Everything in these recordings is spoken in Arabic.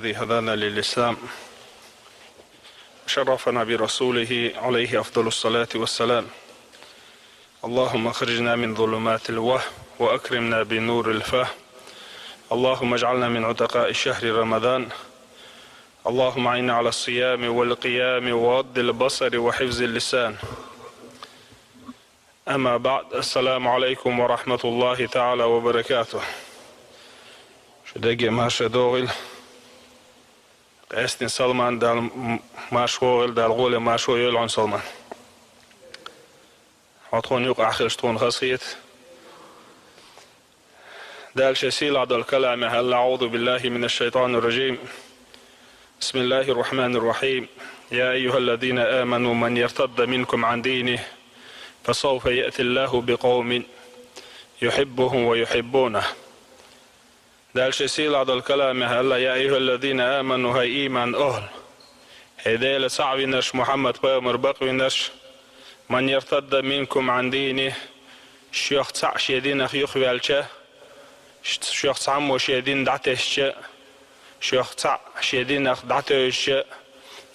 الذي هدانا للإسلام شرفنا برسوله عليه أفضل الصلاة والسلام. اللهم اخرجنا من ظلمات الوهم وأكرمنا بنور الفهم. اللهم اجعلنا من عتقاء شهر رمضان. اللهم أعنا على الصيام والقيام وغض البصر وحفظ اللسان. أما بعد، السلام عليكم ورحمة الله تعالى وبركاته. شدقي ماشا دوغل قيستن سلمان دال ماشوغل دال غولي ماشو يلعن سلمان هتخون يوقع آخرشتون خصيت دال شسيل عدو الكلام. هل أعوذ بالله من الشيطان الرجيم. بسم الله الرحمن الرحيم. يا أيها الذين آمنوا من يرتد منكم عن دينه فسوف يأتي الله بقوم يحبهم ويحبونه. دال شسيل عدو الكلام. هل يا أيها الذين آمنوا هاي إيمان أهل هدال صعبناش محمد بامر بقويناش من يرتد منكم عن دينه شيخ تسع شيدين أخيخ بالشه شيخ تعمو شيدين دعتهش شيخ تسع شيدين أخ دعتهش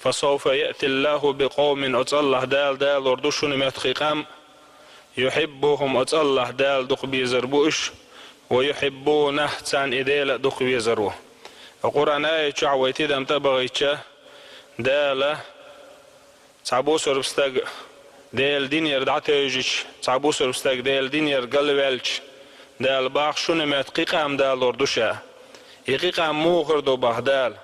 فسوف يأتي الله بقوم أتالله دال وردوشون متخيقام يحبهم أتالله دال دق بيزربوش ويحبونه تان إديل دق بيزروه. القرآن آية شعويتي دم تبغيتش دال تعبو سربستق ديل دينير دعتهجش تعبو سربستق ديل دينير قلبالش دال باخ شون متقيقام دال وردوشا يقيقام موخر دو باخ دال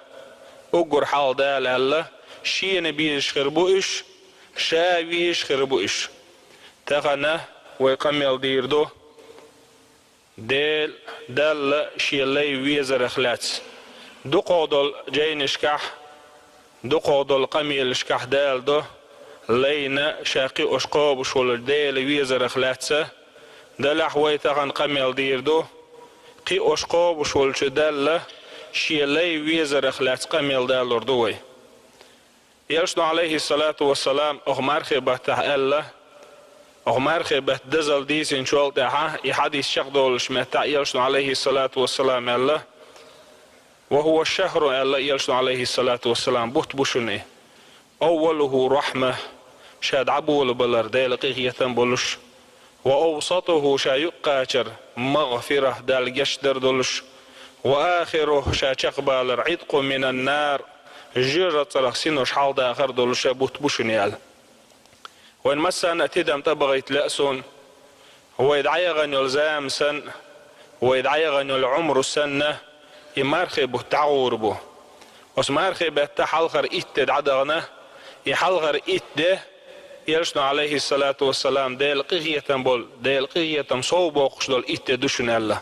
أقر حال دال الله شين بيش خربوش شا بيش خربوش تغنى ويقمل ديردو ديل دال شيلي ويزر اخلات دو قودل جاين اشكح دو قودل قميل اشكح دال دو لينا شاقي اشقاب وشول ديل ويزر اخلاتسه دال حوي تغن قمل ديردو قي اشقاب وشول دال شيلي ويزر اخلات قمل دال اردوي. يلشنو عليه الصلاة والسلام أغمار خيبت الله أغمار خيبت دزل ديس إن شوال تاها يحديث شغدول شمتا يلشنو عليه الصلاة والسلام الله وهو الشهر الله يلشنو عليه الصلاة والسلام بوت بوشني أوله رحمة شاد عبول بلر ديل قيقية بولش وأوسطه شا يقاتر مغفرة دال جشدر دولش وآخره شا چقبالر عتق من النار جيرة ترخسينو شحال داخر دولش بوت بوشني وإن مسا أتدم تبغيت لأسون هو يدعي غنو الزام سن ويدعي غنو العمر السنة يمارخي بو تعور بو وسمارخي بتحلخر إتد عدغنا يحلخر إتده يلشنو عليه الصلاة والسلام ديل قية بول ديل قية صوبوخش دول إتد دوشن الله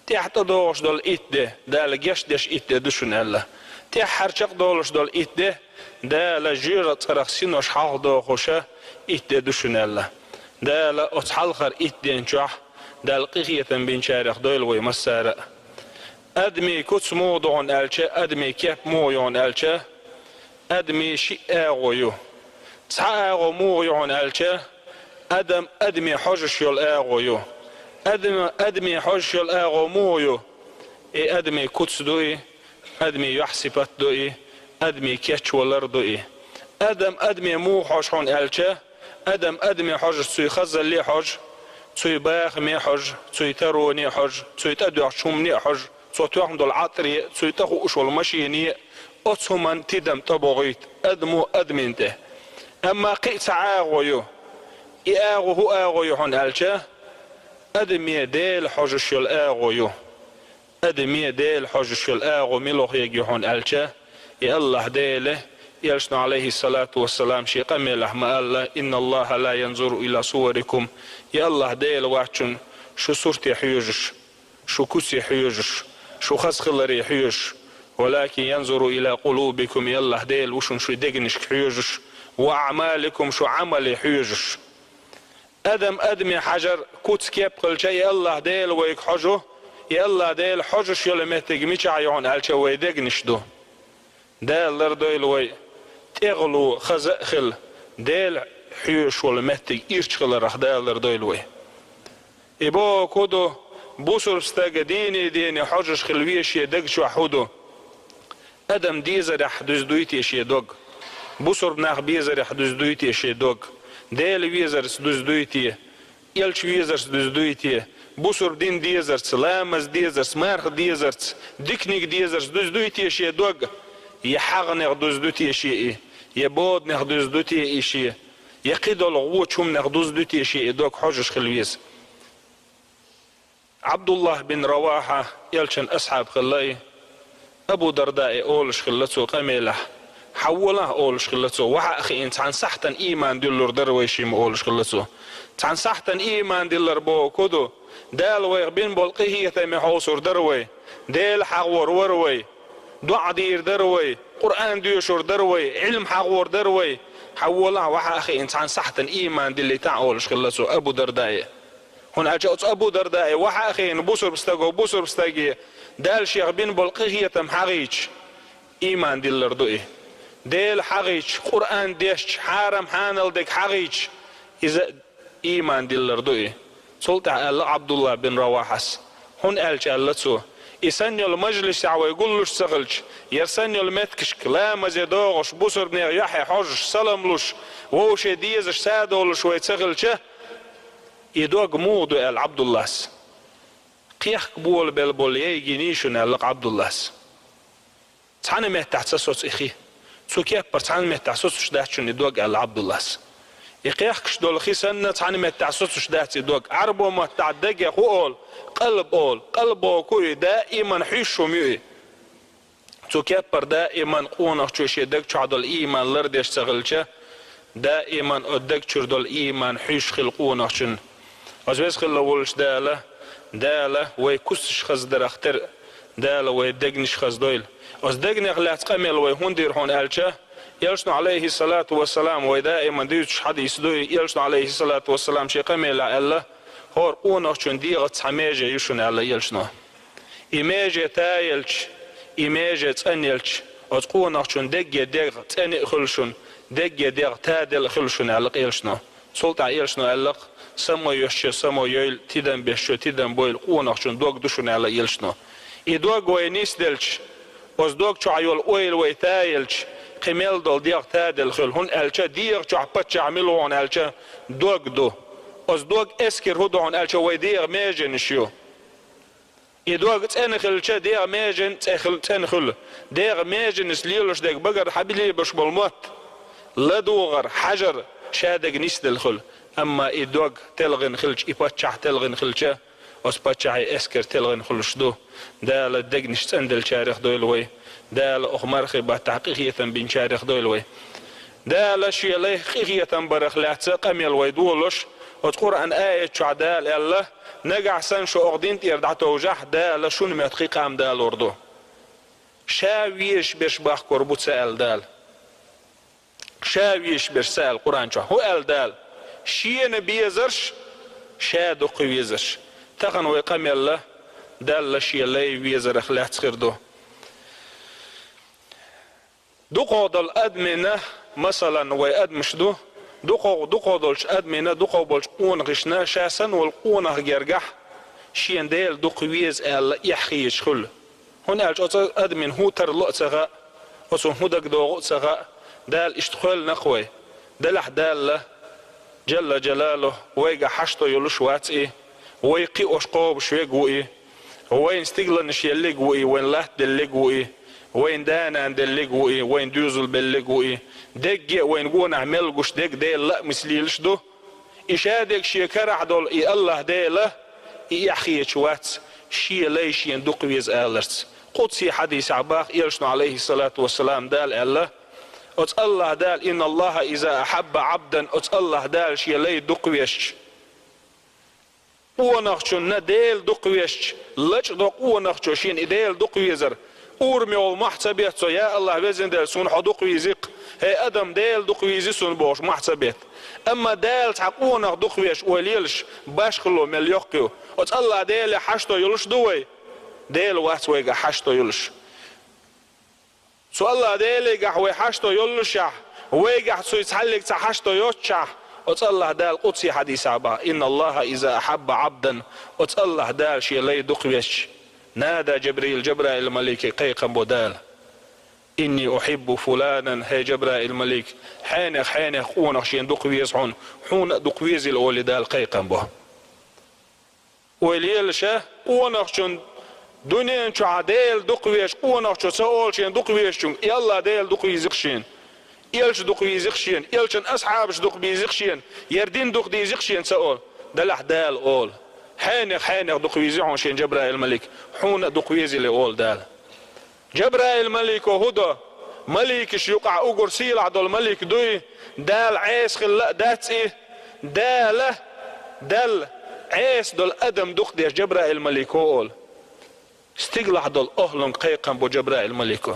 تحت دوش دول إتده دال جشدش إتد دوشن الله تحرشق دولش دول إتده دال جيرة ترخسينو شحال دوخوشه إتده دوشن الله دال أتحلخر إتدين شح دال قية بين شارخ دول ويمسار أدمي كتس موضوعن ألشه أدمي كيب مويون ألشه أدمي شيء أغويو تسعى مويون ألشه أدمي حجش يل أغويو أدمي حجش يل أغو مويو أدمي كتس دوي أدمي يحسبت دوي أدمي كيتش ولر دوي أدمي مو حجحون ألشه أدمي حجش سوي خزل لي حج سوي باخ مي حج سوي تروني حج سوي تدوح شومني حج صوتهم دول عطري صوتهم وشول مشيني أتسمن تدم تبغيت أدمو أدمنته أما قيت عاغويو إاغو هو آغويو هون ألشه أدمي ديل حجش الآغويو أدمي ديل حجش الآغو ملوخ يجي هون ألشه يا الله ديله يلشنا عليه الصلاة والسلام شي قميله ما الله إن الله لا ينظر إلى صوركم يا الله ديل واتشن شو صورتي حيوجش شو كسي حيوجش شو خسخلري حيوش ولكن ينظر إلى قلوبكم يلا ديل وشن شو دقنش حيوجش وأعمالكم شو عملي حيوجش أدمي حجر كوتس كيب قل شيء الله ديل ويك حجو يلا ديل حجش يلا متقميش عيون هالشي ويدقنش دو ديل لردويل وي تغلو خزخل ديل حيوش ولا متق إيرشخل رخ ديل لردويل وي إبو كودو بوسر بستاق ديني حجش خلويش يدقش وحودو ادم ديزرح دزدويتي شي دوغ بوسر بناخ بيزرح دزدويتي شي دوغ ديل ويزرس دزدويتي يلش ويزرس دزدويتي بوسر دين ديزرس لامز ديزرس مارخ ديزرس ديكنيك ديزرس دزدويتي شي دوغ يحغنغ دزدويتي شي يبود نغ دزدويتي شي يقيدو الغوتشم نغ دزدويتي شي دوغ حجش خلويز عبد الله بن رواحة يلشن أصحاب خلاي أبو درداء أولش خلته قميله حوله أولش خلته وحا أخي إنت عن صحتن إيمان دلور درويشي أولش خلته عن صحتن إيمان دلور بو كدو دال ويغبين بولقيه تمحوصر دروي ديل حغور وروي دعا دير دروي قرآن ديوشور دروي علم حغور دروي حوله وحا أخي إنت عن صحتن إيمان دلي تعولش خلته أبو درداء هون أجأت أبو درداء وحا أخي بوسر بستاقو بوسر بستاقي دال شيخ بين بلقيه تم حقيش إيمان دي الردوئي ديل حقيش قرآن ديش حارم حانل ديك حقيش إذا إيمان دي الردوئي سلطة الله عبد الله بن رواحس هون قالش قالتسو يسنيو المجلس ويقولوش سغلش يرسنيو المتكشك لا مزيدوغش بوسر بن يحيى حجش سلملوش ووش ديزش سادولش ويتسغلش يدوغ مودو قال عبد الله قيخ قبول بالبول يجينيشون قال عبد الله تعال مهتحسسوس إخي سو كيف برتعال مهتحسسوش دهتشون يدوغ قال عبد الله يقيخ كش دول خي سنة تعال مهتحسسوش دهت يدوغ عربو مهتعدق يقول قلبو كوي دائما حيشو ميوي سو كيف بر دائما قونخ شوش يدق شعدول إيمان لردش سغلشه دائما أدق شردول إيمان حيش خلقونخ شن أزويز خلولش داله ويكسش خز درختر داله ويدقنش خز دويل أصدقني غلات قمل ويهندير هون ألشه يلشنو عليه الصلاة والسلام ودائما ديوش حديث دوي يلشنو عليه الصلاة والسلام شي قمل الله هور قونخ شن ديغت حميجة يشون الله يلشنو إيميجة تايلش إيميجة تانيلش أتقونخ شن دق تاني خلشن دق تادل خلشن الله يلشنو سلطة يلشنو الله سمو يشي سمو يل تيدن بيشو تيدن بويل قونخشون دوغ دوشون على يلشنو يدوغ وينيس دلش وز دوغ چو عيول اويل ويتايلش قميل دول ديغ تادل خل هون الچا ديغ چو عبتش عملوون الچا دوغ دو وز دوغ اسكر هدو هون الچا ويديغ ميجن شيو يدوغ تنخل چا ديغ ميجن تنخل ديغ ميجن سليلوش ديغ بقر حبيلي بش بالموت لدوغر حجر شادق نيس دلخل أما إدوغ تلغن خلش إباتشح تلغن خلشة وسباتشحي إسكر تلغن خلش دو دال الدقنش تندل شارخ دويلوي دال أخمرخي بتحقيقية بين شارخ دويلوي دال شيء خيخية برخ لاتس قميل ويدولش وتقول عن آية شعدال الله نقع سنشو أغدين تيردع توجح دال شون متخيق عم دال وردو شاويش بيشباح كربوت سأل دال شاويش بيرسال قرآن شو هو قال دال شيء بيزرش شادو قويزرش تقن ويقام الله دال شيء لي بيزر خلات خيردو دقودل أدمنه مثلا ويأدمش دقودلش أدمنه دقودلش قون غشنا شاسن والقون غيرجح شيء ديل دقويز الله يحخيش خل هنا أدمن هو ترلق سغاء وصن هدك دوغ سغاء دال اشتخل نقوي دلح دال جل جلاله ويجا حشته يلوش واتي ويقي أشقاب شوي وين استقلن شيلجوي وين لحد دلجوي وين دانا دلجوي وين دوزل بالجوي دق وين جون عمل جوش دق ديل لا مسليلش دو إشادك شي كرع دول إي الله ديله إي أخي شوات شي ليش يندق ويز آلرت قدسي حديث عباق يلشنا عليه الصلاة والسلام دال الله أت الله دال إن الله إذا أحب عبدا أت الله دال شي لي دقويش ونخشون نديل دقويش لج دق ونخشوشين إديل دقويزر أورمي والمحتبيت يا الله بزن دال سون حدقويزق هي أدم ديل دقويزيسون بوش محتبيت أما دال تعقونخ دقويش وليلش باشخلو مليوقيو أت الله ديل حشتو يلش دوي ديل وات ويجا حشتو يلش سو الله ديلي قح ويحشتو يلشح ويقح سو يتحلق تحشتو يوتشح أت الله دال قدسي حديث عبا إن الله إذا أحب عبدا أت الله دال شي لي دقويش نادى جبرائيل الملكي قيقا بودال إني أحب فلانا هي جبرائيل الملك حينخ قونخ شين دقويز حون حون دقويز الأولي دال قيقن به وليلشة قونخ شون دنيا شو عديل دقويش قونخ شو سأول شين دقويش شون يلا ديل دقويز خشين يلش دقويز خشين يلشن أصحابش دقويز خشين يردين دقويز خشين سأول دلح دال أول حينخ دقويز حون شين جبرائيل الملك حون دقويز الأول دال جبرائيل الملك وهدى ملك يقع أقر سيل عدو الملك دوي دال عيس خلا داتس إيه دال عيس دول أدم دقديش جبرائيل الملك وقول استقلع دول أهلن قيقا بو جبرائيل الملك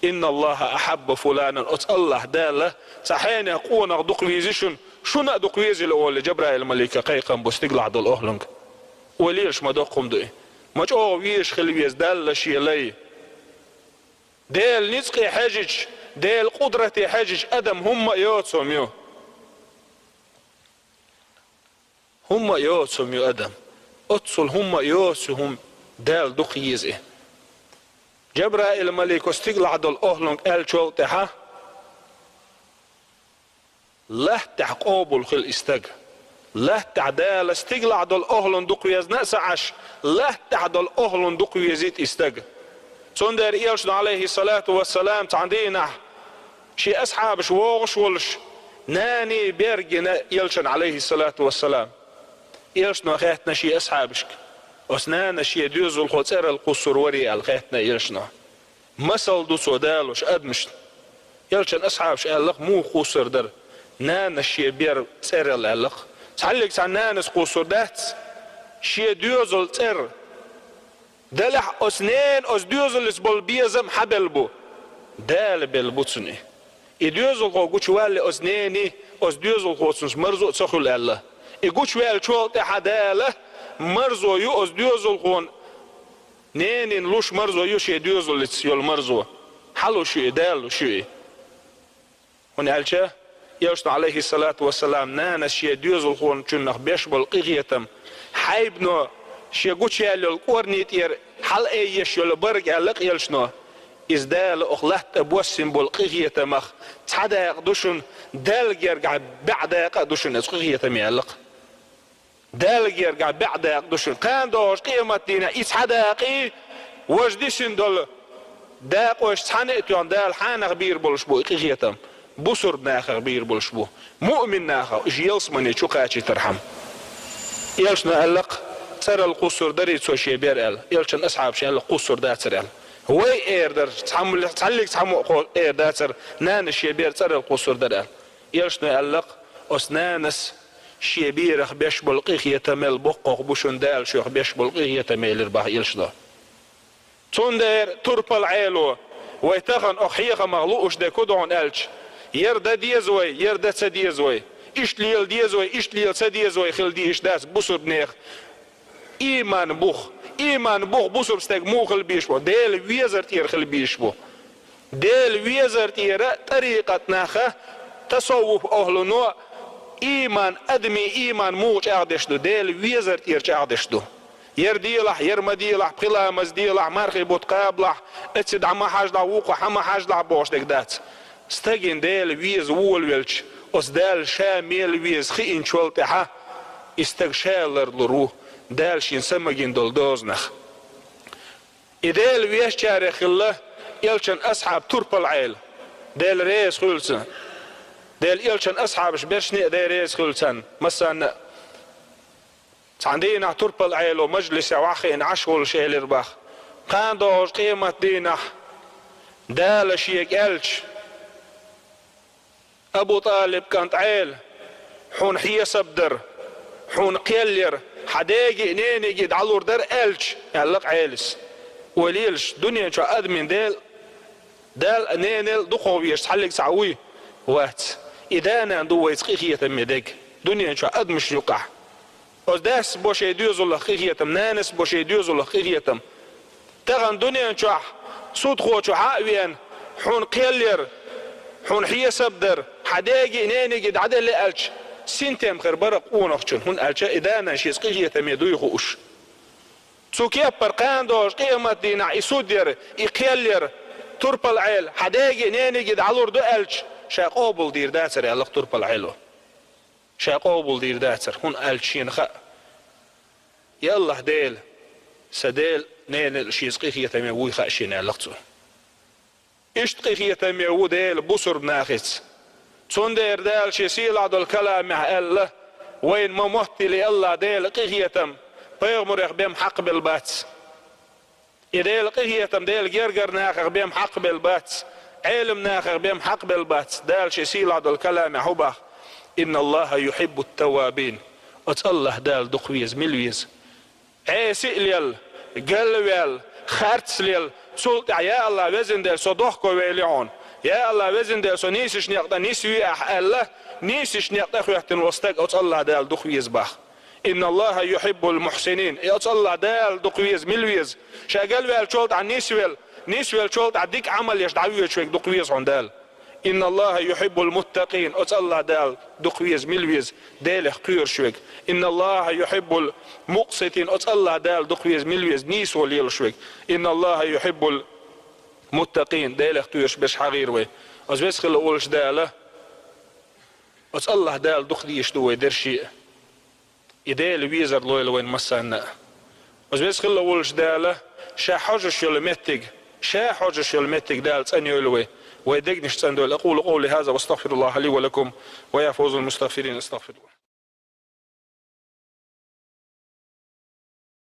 إن الله أحب فلانا أت الله دالة صحيح قونا دقويزيشن شو دقويزي الأول جبرائيل الملك قيقا بو استقلع دول أهلن وليش ما دقهم دوي ما جو ويش خلويز دالة شيلي ديل نزقي حجج ديل قدرتي حجج أدم هم يوتسهم يو أدم أتصل هم يوتسهم ديل دقيزي جبرائيل الملك استقلع دول أهلن قال شوتها لا تحقوبل خل استق لا تعدال استقلع دول أهلن دقيز نأسعش لا تعدل أهلن دقيزيت استق صندر إيلشن عليه الصلاة والسلام تعندينا شي أصحاب شوغش ولش ناني بيرجنا إيلشن عليه الصلاة والسلام إيلشن خيتنا شي أصحابشك وسنانا شي ديوز الخوتير القصر وري الخيتنا إيلشنا مسل دو سودالوش أدمش إيلشن أصحابش ألق مو خسر در نانا شي بير سير الألق تعلق سنانس قصر دات شي ديوز التير دلح أسنين أسديوزل اسبول بيزم حبلبو دال بالبوتسني إديوزل قوش والي أسنيني أسديوزل قوسنش مرزو تسخل الله إقوش والي شوال تحداله مرزو يو أسديوزل قون نينين لوش مرزو يو شي ديوزل يول مرزو حلو شي دالو شي ونعلشه يوشن عليه الصلاة والسلام نانا شي ديوزل قون چنخ بيشبل قيغيتم حيبنو شي قوش يالي القورنيت ير حل ايش يول برق علق يلشنو ازدال اخلحت ابوسم بالقيغية مخ تحداق دوشن دال يرجع بعداق دوشن اسقيغية ميالق دال يرجع بعداق دوشن كان دوش قيمة دينا اسحداقي وجدشن دول داق وش تحنقتيون دال حانق بير بولشبو قيغية بصر ناخر بير بولشبو مؤمن ناخر جيلس مني شقاتي ترحم يلشنو علق ترى القصر دري سوشي بير يلشن أصحاب شيء القصر داتر هو إيردر تعلق قول إير داتر نان الشيء بير ترى القصر در يلشن يعلق أسنانس شيء بيرخ بيش بالقيخ يتمل بقق بوشن دال شيخ بيش بالقيخ يتمل البح يلشنا تندر تربل عيلو ويتخن أخيخ مغلوش ده كدعون ألش يرد ديزوي يرد سديزوي إشليل ديزوي إشليل سديزوي خل ديش داس بصر بنيخ إيمان بوخ بوسر بستك مو خل بيشبو ديل ويزرت ير خل بيشبو ديل ويزرت ير طريقة ناخه تصوف أهلنو إيمان أدمي إيمان موش أعدشدو ديل ويزرت ير أعدشدو ير ديلح ير مديلح بخلا مزديلح مرخي بوتقابلح اتسد عما حاجلح ووقع حما حاجلح بوش دك دات ستاقين ديل ويز وول ويلش اس دال شاميل ويز خيين شولتها استغشالر لروح دالشين سمجين دول دوزنخ إدال ويش تاريخ الله يلشن أصحاب ترب العيل دال ريس خلصن دال يلشن أصحاب شبشني دال ريس خلصن مثلا عندنا ترب العيل ومجلس واخين عشول شيء الرباخ كان دوش قيمة دينا دال شيك ألش أبو طالب كانت عيل حون حيس بدر حون قيلير حداجي نيني جد علور در ألش يعلق عيلس وليلش دنيا شو أدمن دال نينل دخويش تحلق سعوي وات إذا أنا ندو يتقيخية مدك دنيا شو أدمش يقع أزداس بوش يديوز الله خيخية نانس بوش يديوز الله خيخية تغن دنيا شو صوت خو شو حاوين حون قيلير حون حيس بدر حداجي نيني جد عدل ألش سنتم خربرق ونخشن هون ألشا إذا أنا شيء قيخية ميدوي خوش سوكيا برقان دوش قيمة دينا يسودير يقيلير turpal ayl hadegi neni gid alurdu elç şa qabul dir daser Allah turpal aylo şa qabul dir daser hun elçin kha ya Allah del sadel neni şizqi tami wi khashin alaqtu اشتقي تميود البصر ناخس صندر دال شيسيل عد الكلام الله وين ما مهتلي الله ديل قهيتم بيغمر بهم حق بالبات يديل قهيتم ديل جرجر ناخر بهم حق بالبات علم ناخر بهم حق بالبات دال شيسيل عد الكلام حبه إن الله يحب التوابين الله دال دقويز ملويز عيسيل قلويل خارتسليل سلط يا الله وزن ده صدق ويلعون يا الله وزن ده سنيسش نقطة نسوي الله نيسش نقطة خواتن وستق الله دال دخويز باخ إن الله يحب المحسنين الله دال دخويز ملويز شاقل ويل شولت عن نسويل شولت عديك عمل يشدعوي شويك دخويز عن دال إن الله يحب المتقين الله دال دخويز ملويز دال قير شويك إن الله يحب المقسطين الله دال دخويز ملويز نيس وليل شويك إن الله يحب المتقين دال قيرش بش حغير وي أزبس خل أولش داله الله دال دخديش دوي درشي إدال ويزر لويل وين مسانا أزبس خل أولش داله شا حجش يلمتك دال تانيولوي ويدقنش تندول أقول قولي هذا واستغفر الله لي ولكم ويا فوز المستغفرين استغفر الله